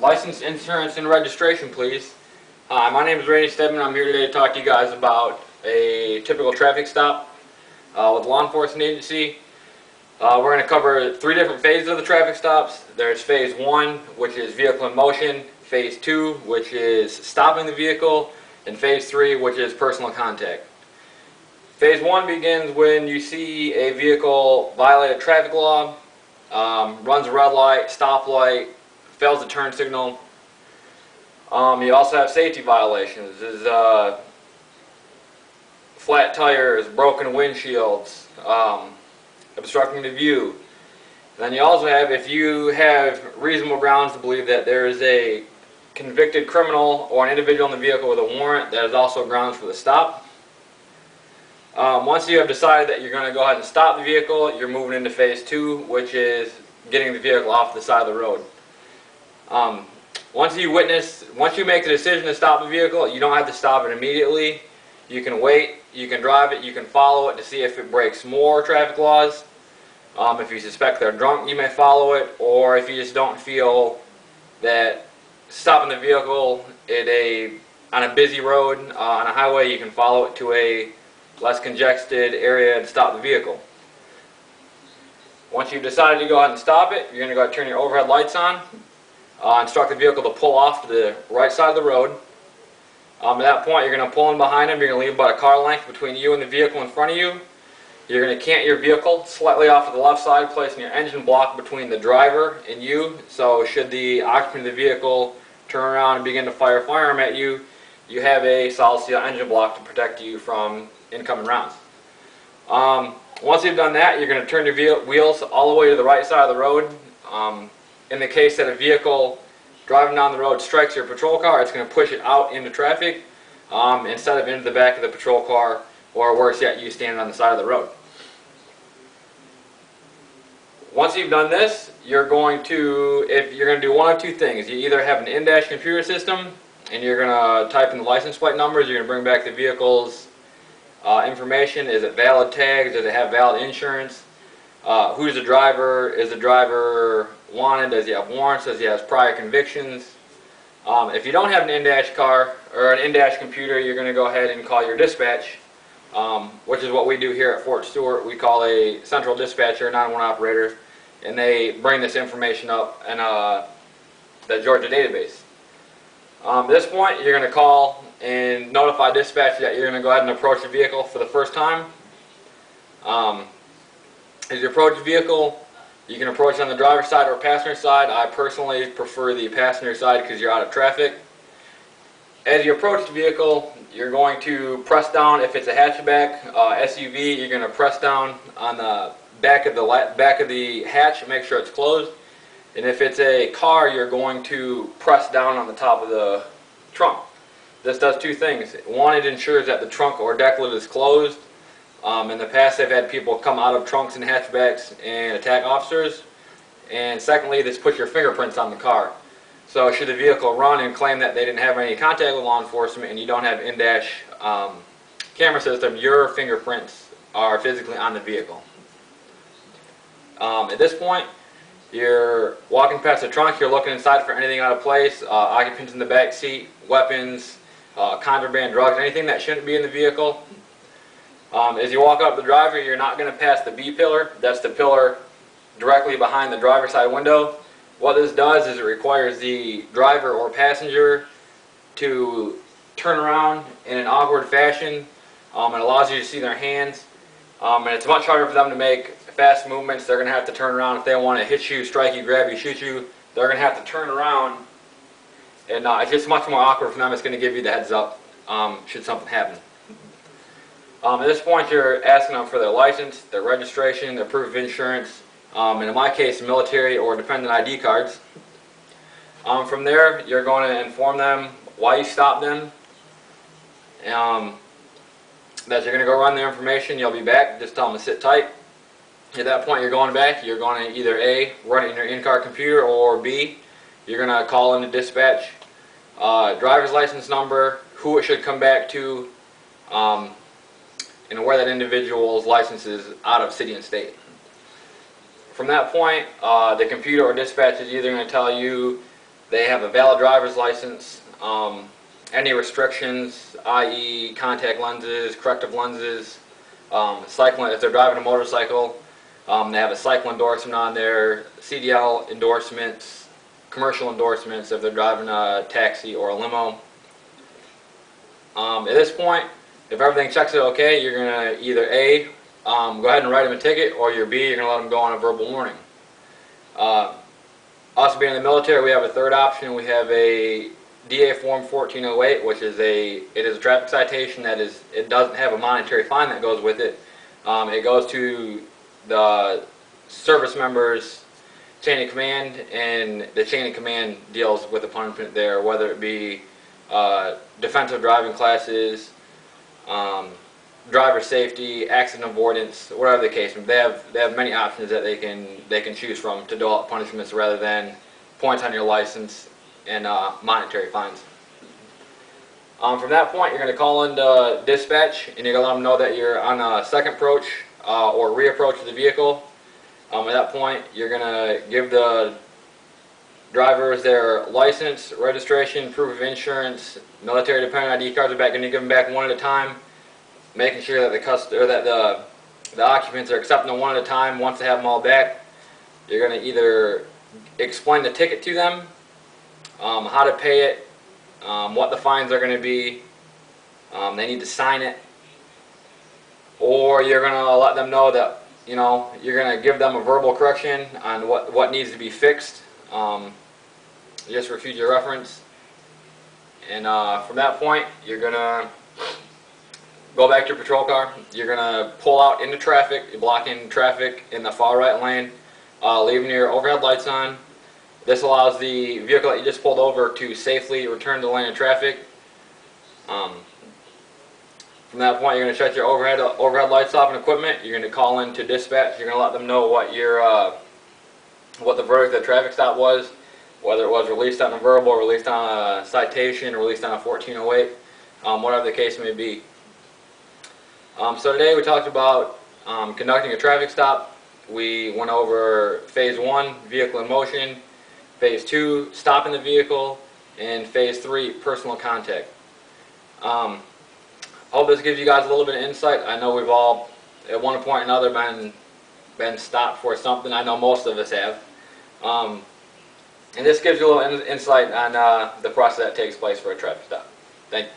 License, insurance, and registration, please. Hi, my name is Randy Stedman. I'm here today to talk to you guys about a typical traffic stop with a law enforcement agency. We're going to cover 3 different phases of the traffic stops. There's phase 1, which is vehicle in motion, phase 2, which is stopping the vehicle, and phase 3, which is personal contact. Phase 1 begins when you see a vehicle violate a traffic law, runs a red light, stoplight, fails the turn signal. You also have safety violations. There's flat tires, broken windshields, obstructing the view. Then you also have, if you have reasonable grounds to believe that there is a convicted criminal or an individual in the vehicle with a warrant, that is also grounds for the stop. Once you have decided that you're going to go ahead and stop the vehicle, you're moving into phase 2, which is getting the vehicle off the side of the road. Once you make the decision to stop the vehicle, you don't have to stop it immediately. You can wait, you can drive it, you can follow it to see if it breaks more traffic laws. If you suspect they're drunk, you may follow it, or if you just don't feel that stopping the vehicle on a busy road, on a highway, you can follow it to a less congested area to stop the vehicle. Once you've decided to go ahead and stop it, you're going to go ahead and turn your overhead lights on. Instruct the vehicle to pull off to the right side of the road. At that point, you're going to pull in behind him. You're going to leave about a car length between you and the vehicle in front of you. You're going to cant your vehicle slightly off to the left side, placing your engine block between the driver and you. So should the occupant of the vehicle turn around and begin to fire a firearm at you, you have a solid steel engine block to protect you from incoming rounds. Once you've done that, you're going to turn your wheels all the way to the right side of the road. In the case that a vehicle driving down the road strikes your patrol car, it's going to push it out into traffic instead of into the back of the patrol car, or worse yet, you standing on the side of the road. Once you've done this, you're going to do one of 2 things. You either have an in-dash computer system, and you're going to type in the license plate numbers. You're going to bring back the vehicle's information. Is it valid tags? Does it have valid insurance? Who's the driver? Is the driver wanted? Does he have warrants? Does he have prior convictions? If you don't have an in-dash car or an in-dash computer, you're going to go ahead and call your dispatch, which is what we do here at Fort Stewart. We call a central dispatcher, 911 operator, and they bring this information up in the Georgia database. At this point, you're going to call and notify dispatch that you're going to go ahead and approach the vehicle for the first time. As you approach the vehicle, you can approach on the driver's side or passenger side. I personally prefer the passenger side because you're out of traffic. As you approach the vehicle, you're going to press down. If it's a hatchback SUV, you're going to press down on the back of the hatch and make sure it's closed. And if it's a car, you're going to press down on the top of the trunk. This does 2 things. One, it ensures that the trunk or deck lid is closed. In the past, they've had people come out of trunks and hatchbacks and attack officers. And secondly, this puts your fingerprints on the car. So should the vehicle run and claim that they didn't have any contact with law enforcement and you don't have in-dash camera system, your fingerprints are physically on the vehicle. At this point, you're walking past the trunk, you're looking inside for anything out of place, occupants in the back seat, weapons, contraband, drugs, anything that shouldn't be in the vehicle. As you walk up the driver, you're not going to pass the B pillar. That's the pillar directly behind the driver's side window. What this does is it requires the driver or passenger to turn around in an awkward fashion. It allows you to see their hands. And it's much harder for them to make fast movements. They're going to have to turn around. If they want to hit you, strike you, grab you, shoot you, they're going to have to turn around. And it's just much more awkward for them. It's going to give you the heads up should something happen. At this point, you're asking them for their license, their registration, their proof of insurance, and in my case, military or dependent ID cards. From there, you're going to inform them why you stopped them, that you're going to go run their information. You'll be back. Just tell them to sit tight. At that point, you're going back. You're going to either A, run it in your in-car computer, or B, you're going to call into dispatch, driver's license number, who it should come back to, and where that individual's license is out of city and state. From that point, the computer or dispatch is either going to tell you They have a valid driver's license. Any restrictions, i.e. contact lenses, corrective lenses, cycling, if they're driving a motorcycle, they have a cycle endorsement on there, CDL endorsements, commercial endorsements if they're driving a taxi or a limo. At this point, if everything checks out okay, you're going to either A, go ahead and write them a ticket, or you're B, you're going to let them go on a verbal warning. Us being in the military, we have a third option. We have a DA Form 1408, which is it is a traffic citation that it doesn't have a monetary fine that goes with it. It goes to the service members' chain of command, and the chain of command deals with the punishment there, whether it be defensive driving classes, driver safety, accident avoidance, whatever the case. They have many options that they can choose from to dole out punishments rather than points on your license and monetary fines. From that point, you're going to call into dispatch, and you're going to let them know that you're on a second approach or reapproach of the vehicle. At that point, you're going to give the drivers their license, registration, proof of insurance, military dependent ID cards are back, and you give them back one at a time, making sure that the occupants are accepting them one at a time. Once they have them all back, you're going to either explain the ticket to them, how to pay it, what the fines are going to be, they need to sign it, or you're going to let them know that you're going to give them a verbal correction on what needs to be fixed, just for future reference. And from that point, you're going to go back to your patrol car. You're going to pull out into traffic. You're blocking traffic in the far right lane, leaving your overhead lights on. This allows the vehicle that you just pulled over to safely return to the lane of traffic. From that point, you're going to shut your overhead lights off and equipment. You're going to call into dispatch. You're going to let them know what the verdict of the traffic stop was, whether it was released on a verbal, released on a citation, or released on a 1408, whatever the case may be. So today we talked about conducting a traffic stop. We went over phase 1, vehicle in motion, phase 2, stopping the vehicle, and phase 3, personal contact. I hope this gives you guys a little bit of insight. I know we've all, at one point or another, been stopped for something. I know most of us have. And this gives you a little insight on the process that takes place for a traffic stop. Thank you.